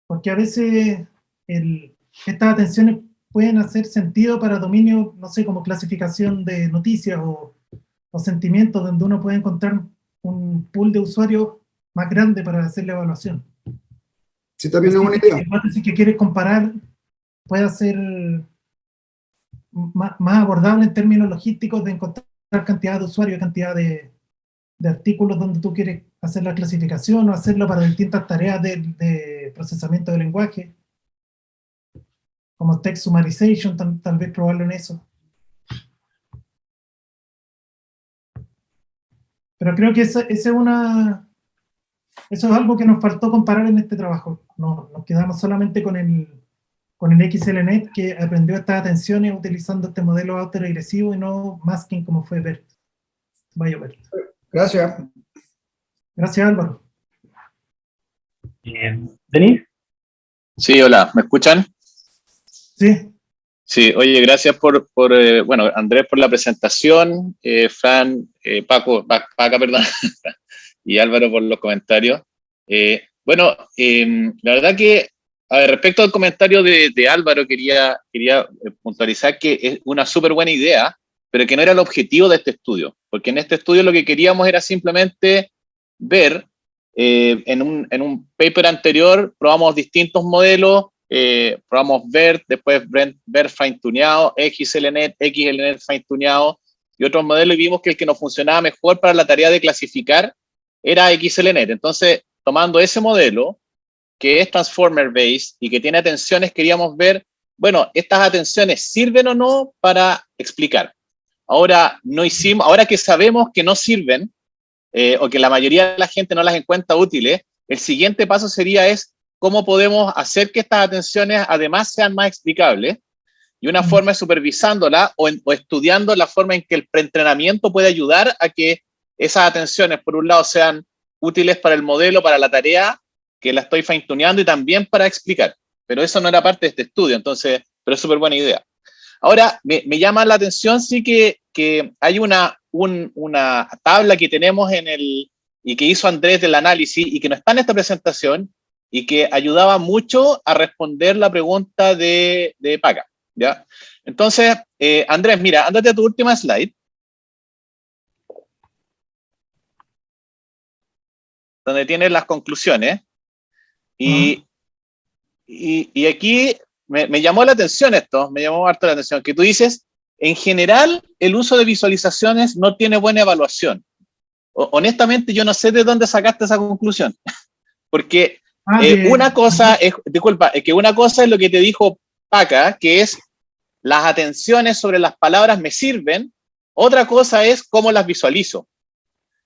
Porque a veces estas atenciones pueden hacer sentido para dominios, no sé, como clasificación de noticias o sentimientos, donde uno puede encontrar un pool de usuarios más grande para hacer la evaluación.
Sí, también es una idea.
La hipótesis que quieres comparar pueda ser más abordable en términos logísticos de encontrar cantidad de usuarios, cantidad de artículos donde tú quieres hacer la clasificación o hacerlo para distintas tareas de procesamiento de lenguaje, como text summarization, tal vez probarlo en eso. Pero creo que eso es algo que nos faltó comparar en este trabajo. No, nos quedamos solamente con el XLNet, que aprendió estas atenciones utilizando este modelo autoregresivo y no masking como fue BERT. BioBERT.
Gracias.
Gracias, Álvaro.
Denis.
Sí, hola, ¿me escuchan?
Sí.
Sí, oye, gracias bueno, Andrés por la presentación, Fran, Paca, perdón, y Álvaro por los comentarios. La verdad que, a ver, respecto al comentario de Álvaro, quería puntualizar que es una súper buena idea, pero que no era el objetivo de este estudio, porque en este estudio lo que queríamos era simplemente ver, en un paper anterior probamos distintos modelos, probamos BERT, después BERT fine-tuneado, XLNet fine-tuneado y otros modelos, y vimos que el que nos funcionaba mejor para la tarea de clasificar era XLNet. Entonces, tomando ese modelo, que es transformer-based y que tiene atenciones, queríamos ver, bueno, ¿estas atenciones sirven o no para explicar? Ahora que sabemos que no sirven, o que la mayoría de la gente no las encuentra útiles, el siguiente paso sería cómo podemos hacer que estas atenciones además sean más explicables, y una forma es supervisándola o estudiando la forma en que el preentrenamiento puede ayudar a que esas atenciones, por un lado, sean útiles para el modelo, para la tarea que la estoy fine-tuneando, y también para explicar. Pero eso no era parte de este estudio, entonces, pero es súper buena idea. Ahora, me llama la atención, sí, que hay una tabla que tenemos y que hizo Andrés del análisis y que no está en esta presentación y que ayudaba mucho a responder la pregunta de Paca, ¿ya? Entonces, Andrés, mira, ándate a tu última slide, donde tienes las conclusiones, y aquí me llamó la atención me llamó harto la atención, que tú dices, en general, el uso de visualizaciones no tiene buena evaluación. Honestamente, yo no sé de dónde sacaste esa conclusión, porque una cosa es lo que te dijo Paca, que es las atenciones sobre las palabras me sirven, otra cosa es cómo las visualizo.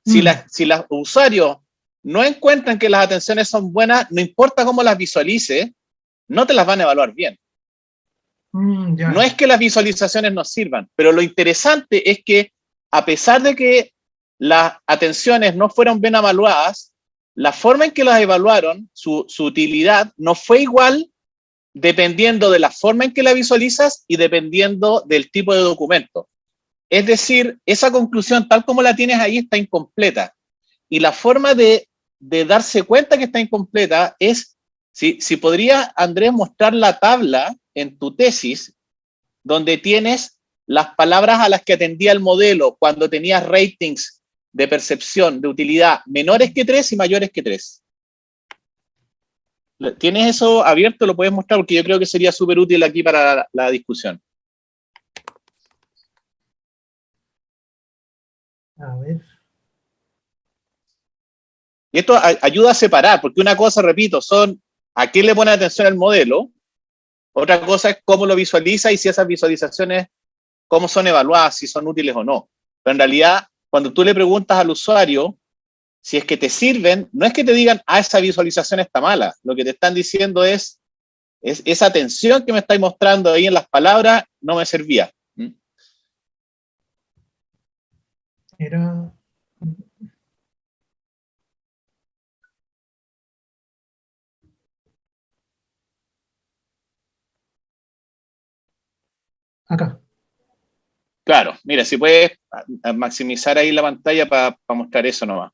Si los usuarios no encuentran que las atenciones son buenas, no importa cómo las visualice, no te las van a evaluar bien. No es que las visualizaciones no sirvan, pero lo interesante es que, a pesar de que las atenciones no fueron bien evaluadas, la forma en que las evaluaron, su utilidad, no fue igual dependiendo de la forma en que la visualizas y dependiendo del tipo de documento. Es decir, esa conclusión, tal como la tienes ahí, está incompleta. Y la forma de darse cuenta que está incompleta es, si podría, Andrés, mostrar la tabla en tu tesis, donde tienes las palabras a las que atendía el modelo cuando tenías ratings de percepción, de utilidad, menores que 3 y mayores que 3. ¿Tienes eso abierto? ¿Lo puedes mostrar? Porque yo creo que sería súper útil aquí para la discusión.
A ver.
Y esto ayuda a separar, porque una cosa, repito, son a qué le pone atención el modelo, otra cosa es cómo lo visualiza y si esas visualizaciones, cómo son evaluadas, si son útiles o no. Pero en realidad, cuando tú le preguntas al usuario si es que te sirven, no es que te digan, esa visualización está mala. Lo que te están diciendo es esa atención que me estáis mostrando ahí en las palabras no me servía.
Era... Acá.
Claro, mira, si puedes maximizar ahí la pantalla para mostrar eso nomás.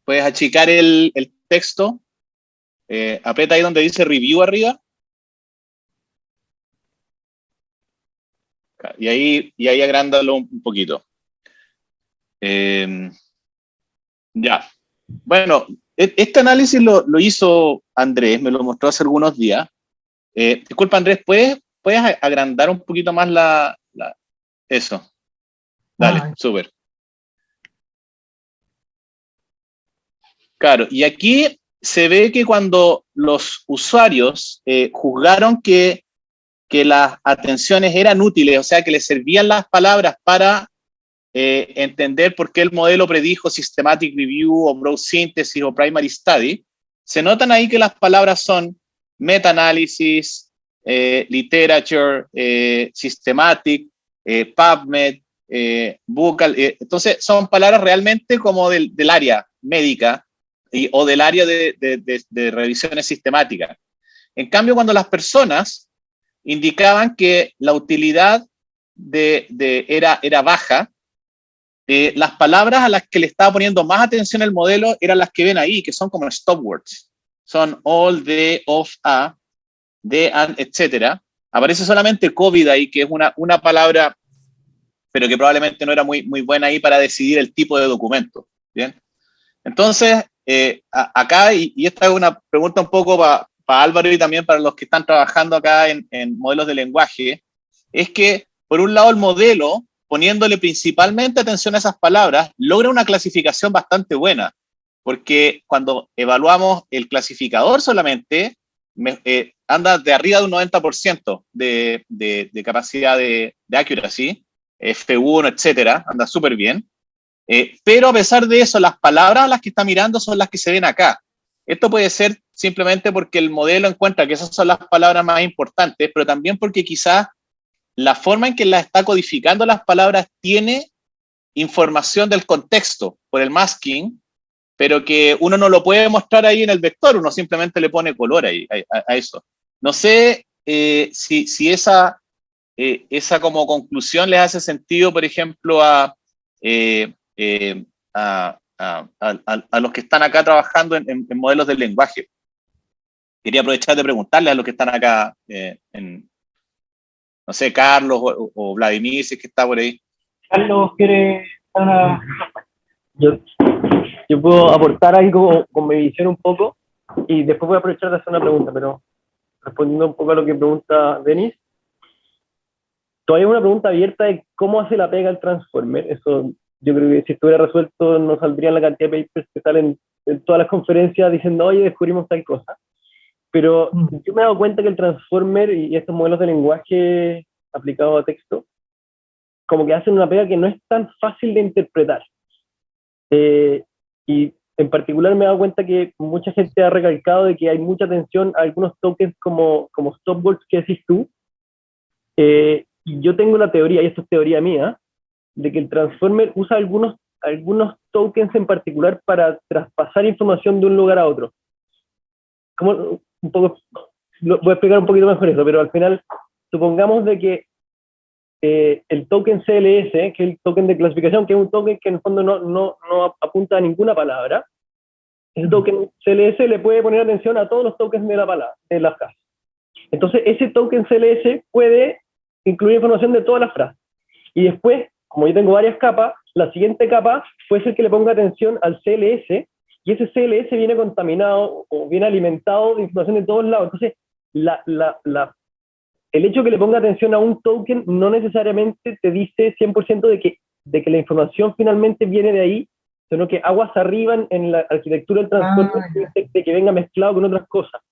Puedes achicar el texto, aprieta ahí donde dice review arriba, y ahí agrándalo un poquito. Ya, bueno, Este análisis lo hizo Andrés, me lo mostró hace algunos días. Disculpa, Andrés, ¿puedes agrandar un poquito más eso? Dale, súper. Claro, y aquí se ve que cuando los usuarios juzgaron que las atenciones eran útiles, o sea, que les servían las palabras para entender por qué el modelo predijo Systematic Review o Broad Synthesis o Primary Study, se notan ahí que las palabras son meta-analysis, literature, systematic, PubMed, vocal, entonces son palabras realmente como del área médica o del área de revisiones sistemáticas. En cambio, cuando las personas indicaban que la utilidad era baja, las palabras a las que le estaba poniendo más atención el modelo eran las que ven ahí, que son como stop words. Son all, the, of, a, de, and, etc. Aparece solamente COVID ahí, que es una palabra, pero que probablemente no era muy buena ahí para decidir el tipo de documento. ¿Bien? Entonces, acá, y esta es una pregunta un poco para Álvaro y también para los que están trabajando acá en modelos de lenguaje, es que, por un lado, el modelo, poniéndole principalmente atención a esas palabras, logra una clasificación bastante buena, porque cuando evaluamos el clasificador solamente, anda de arriba de un 90% de capacidad de accuracy, F1, etcétera, anda súper bien. Pero a pesar de eso, las palabras a las que está mirando son las que se ven acá. Esto puede ser simplemente porque el modelo encuentra que esas son las palabras más importantes, pero también porque quizás la forma en que las está codificando las palabras tiene información del contexto por el masking, pero que uno no lo puede mostrar ahí en el vector, uno simplemente le pone color ahí, a eso. No sé si esa como conclusión les hace sentido, por ejemplo, a los que están acá trabajando en modelos del lenguaje. Quería aprovechar de preguntarles a los que están acá, no sé, Carlos o Vladimir, si es que está por ahí.
Carlos quiere dar una...
Yo puedo aportar algo con mi visión un poco y después voy a aprovechar de hacer una pregunta, pero respondiendo un poco a lo que pregunta Denis, todavía hay una pregunta abierta de cómo hace la pega el Transformer. Eso yo creo que si estuviera resuelto no saldrían la cantidad de papers que salen en todas las conferencias diciendo, oye, descubrimos tal cosa. Pero yo me he dado cuenta que el Transformer y estos modelos de lenguaje aplicados a texto, como que hacen una pega que no es tan fácil de interpretar. Y en particular me he dado cuenta que mucha gente ha recalcado de que hay mucha atención a algunos tokens como stopwords que decís tú. Y yo tengo la teoría, y esto es teoría mía, de que el Transformer usa algunos tokens en particular para traspasar información de un lugar a otro. Como un poco, voy a explicar un poquito mejor eso, pero al final, supongamos de que el token CLS, que es el token de clasificación, que es un token que en el fondo no apunta a ninguna palabra, el token CLS le puede poner atención a todos los tokens de la palabra, de la frase. Entonces, ese token CLS puede incluir información de todas las frases. Y después, como yo tengo varias capas, la siguiente capa puede ser que le ponga atención al CLS, y ese CLS viene contaminado o viene alimentado de información de todos lados. Entonces, el hecho de que le ponga atención a un token no necesariamente te dice 100% de que la información finalmente viene de ahí, sino que aguas arriba en la arquitectura del transporte de que venga mezclado con otras cosas.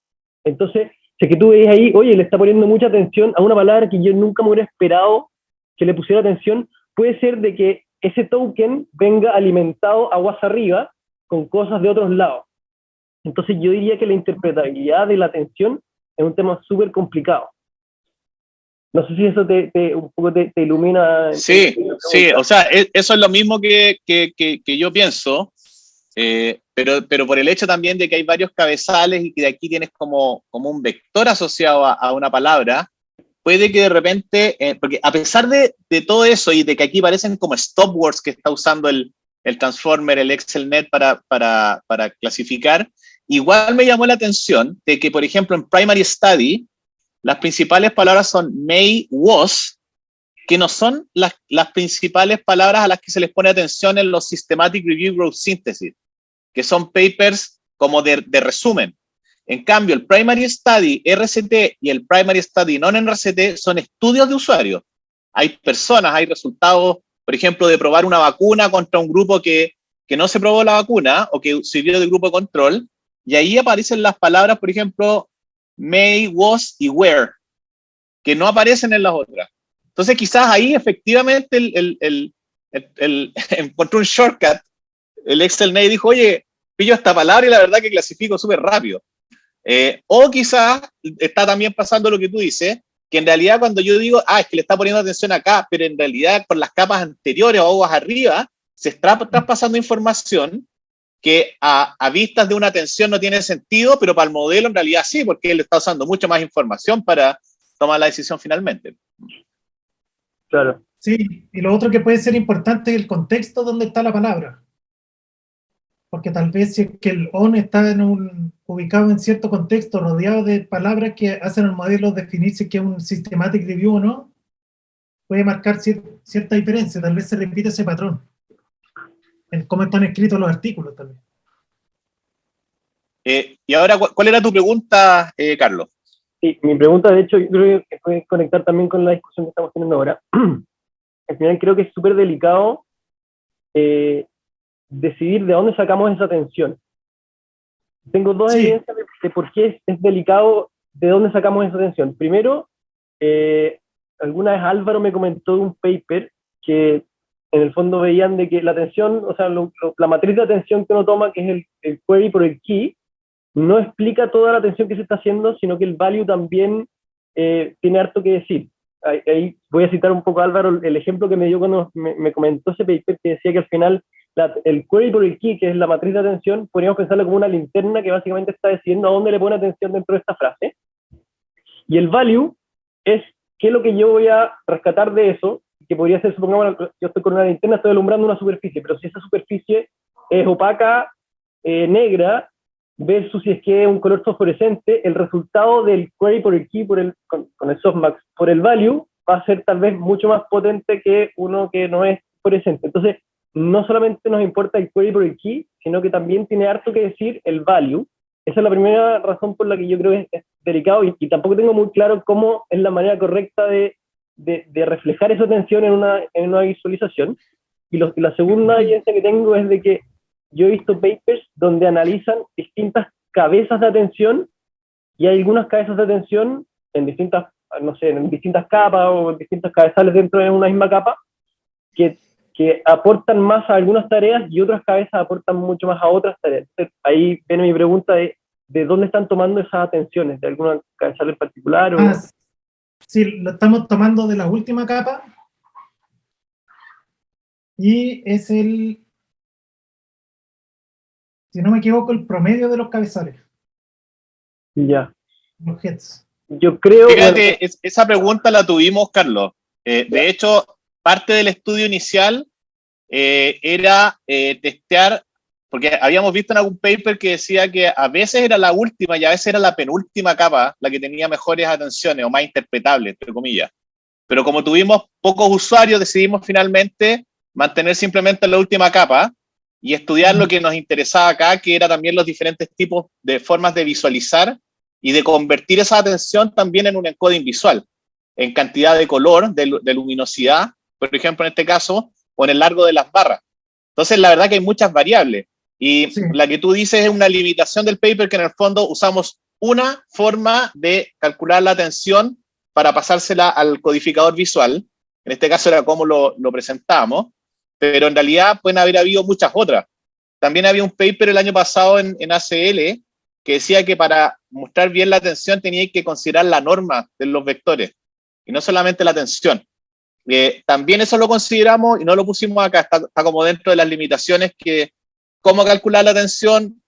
Entonces, si es que tú ves ahí, oye, le está poniendo mucha atención a una palabra que yo nunca me hubiera esperado que le pusiera atención, puede ser de que ese token venga alimentado aguas arriba con cosas de otros lados. Entonces yo diría que la interpretabilidad de la atención es un tema súper complicado. No sé si eso un poco te ilumina.
Sí, o sea, eso es lo mismo que yo pienso, pero por el hecho también de que hay varios cabezales y que de aquí tienes como un vector asociado a una palabra, puede que de repente, porque a pesar de todo eso y de que aquí parecen como stop words que está usando el Transformer, el ExcelNet para clasificar, igual me llamó la atención de que, por ejemplo, en Primary Study, las principales palabras son may, was, que no son las principales palabras a las que se les pone atención en los Systematic Review Growth Synthesis, que son papers como de resumen. En cambio, el Primary Study RCT y el Primary Study Non-RCT son estudios de usuarios. Hay personas, hay resultados, por ejemplo, de probar una vacuna contra un grupo que no se probó la vacuna o que sirvió de grupo de control, y ahí aparecen las palabras, por ejemplo, may, was y were, que no aparecen en las otras. Entonces, quizás ahí efectivamente encontró un shortcut. El Excel Nate dijo, oye, pillo esta palabra y la verdad que clasifico súper rápido. O quizás está también pasando lo que tú dices, que en realidad cuando yo digo, es que le está poniendo atención acá, pero en realidad con las capas anteriores o aguas arriba, se está traspasando información que a vistas de una atención no tiene sentido, pero para el modelo en realidad sí, porque él está usando mucha más información para tomar la decisión finalmente.
Claro.
Sí, y lo otro que puede ser importante es el contexto donde está la palabra. Porque tal vez si es que el on está ubicado en cierto contexto, rodeado de palabras que hacen al modelo definir si es que es un systematic review o no, puede marcar cierta diferencia. Tal vez se repite ese patrón en cómo están escritos los artículos también.
Y ahora, ¿cuál era tu pregunta, Carlos?
Sí, mi pregunta, de hecho, yo creo que puede conectar también con la discusión que estamos teniendo ahora. Al final creo que es súper delicado decidir de dónde sacamos esa atención. Tengo dos evidencias de por qué es delicado de dónde sacamos esa atención. Primero, alguna vez Álvaro me comentó de un paper que en el fondo veían de que la atención, o sea, la matriz de atención que uno toma, que es el query por el key, no explica toda la atención que se está haciendo, sino que el value también tiene harto que decir. Ahí voy a citar un poco a Álvaro, el ejemplo que me dio cuando me comentó ese paper, que decía que al final el query por el key, que es la matriz de atención, podríamos pensarlo como una linterna que básicamente está diciendo a dónde le pone atención dentro de esta frase. Y el value es qué es lo que yo voy a rescatar de eso, que podría ser, supongamos, yo estoy con una linterna, estoy alumbrando una superficie, pero si esa superficie es opaca, negra, versus si es que es un color fosforescente, el resultado del query por el key, con el softmax, por el value, va a ser tal vez mucho más potente que uno que no es fosforescente. Entonces, no solamente nos importa el query por el key, sino que también tiene harto que decir el value. Esa es la primera razón por la que yo creo que es delicado, y tampoco tengo muy claro cómo es la manera correcta de reflejar esa atención en una visualización. Y la segunda evidencia que tengo es de que yo he visto papers donde analizan distintas cabezas de atención, y hay algunas cabezas de atención en distintas, no sé, en distintas capas o en distintas cabezales dentro de una misma capa, que aportan más a algunas tareas y otras cabezas aportan mucho más a otras tareas. Entonces, ahí viene mi pregunta de dónde están tomando esas atenciones, de alguna cabezal en particular.
Sí, lo estamos tomando de la última capa, y es si no me equivoco, el promedio de los cabezales.
Ya.
Los heads.
Yo creo...
Fíjate, esa pregunta la tuvimos, Carlos. De hecho, parte del estudio inicial era testear, porque habíamos visto en algún paper que decía que a veces era la última y a veces era la penúltima capa la que tenía mejores atenciones o más interpretables, entre comillas. Pero como tuvimos pocos usuarios, decidimos finalmente mantener simplemente la última capa y estudiar lo que nos interesaba acá, que era también los diferentes tipos de formas de visualizar y de convertir esa atención también en un encoding visual, en cantidad de color, de luminosidad, por ejemplo, en este caso, o en el largo de las barras. Entonces, la verdad que hay muchas variables. Y la que tú dices es una limitación del paper, que en el fondo usamos una forma de calcular la atención para pasársela al codificador visual. En este caso era cómo lo presentamos, pero en realidad pueden haber habido muchas otras. También había un paper el año pasado en ACL que decía que para mostrar bien la atención tenía que considerar la norma de los vectores y no solamente la atención. También eso lo consideramos y no lo pusimos acá, está como dentro de las limitaciones, que cómo calcular la atención,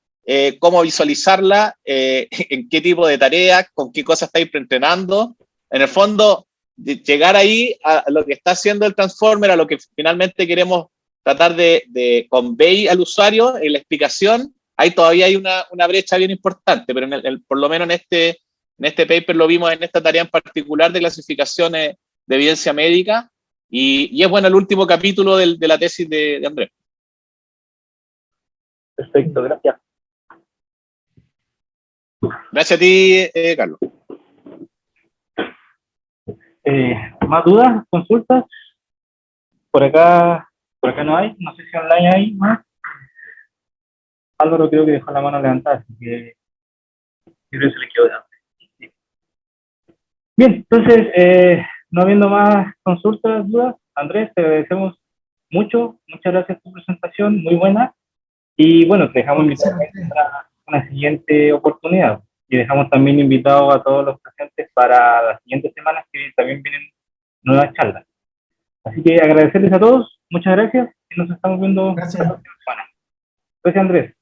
cómo visualizarla, en qué tipo de tareas, con qué cosas estáis preentrenando. En el fondo, llegar ahí a lo que está haciendo el Transformer, a lo que finalmente queremos tratar de convey al usuario en la explicación, ahí todavía hay una brecha bien importante, pero por lo menos en este paper lo vimos en esta tarea en particular de clasificaciones de evidencia médica, y es bueno el último capítulo de la tesis de Andrés.
Perfecto, gracias.
Gracias a ti, Carlos.
¿Más dudas? ¿Consultas? Por acá no hay, no sé si online hay más. Álvaro creo que dejó la mano levantada, así que creo que se le quedó de hambre. Bien, entonces, no habiendo más consultas, dudas, Andrés, te agradecemos mucho, muchas gracias por tu presentación, muy buena, y bueno, te dejamos invitado para una siguiente oportunidad, y dejamos también invitados a todos los presentes para las siguientes semanas que también vienen nuevas charlas. Así que agradecerles a todos, muchas gracias, y nos estamos viendo
Gracias.
la próxima semana. Gracias, Andrés.